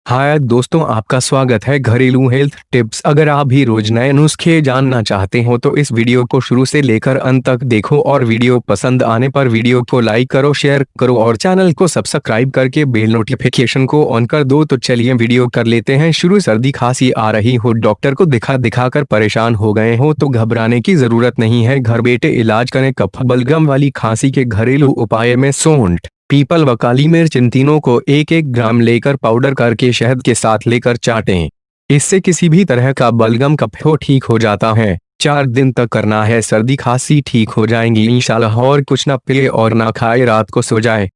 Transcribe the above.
हाय दोस्तों, आपका स्वागत है घरेलू हेल्थ टिप्स। अगर आप भी रोज नए नुस्खे जानना चाहते हो तो इस वीडियो को शुरू से लेकर अंत तक देखो और वीडियो पसंद आने पर वीडियो को लाइक करो, शेयर करो और चैनल को सब्सक्राइब करके बेल नोटिफिकेशन को ऑन कर दो। तो चलिए वीडियो कर लेते हैं शुरू। सर्दी खांसी आ रही हो, डॉक्टर को दिखा दिखा कर परेशान हो गए हो तो घबराने की जरूरत नहीं है। घर बैठे इलाज करें कफ बलगम वाली खांसी के घरेलू उपाय में सौंठ, पीपल व काली मिर्च इन तीनों को एक एक ग्राम लेकर पाउडर करके शहद के साथ लेकर चाटें। इससे किसी भी तरह का बलगम कफ हो ठीक हो जाता है। 4 दिन तक करना है, सर्दी खांसी ठीक हो जाएंगी इंशाल्लाह। और कुछ न पिए और ना खाए, रात को सो जाए।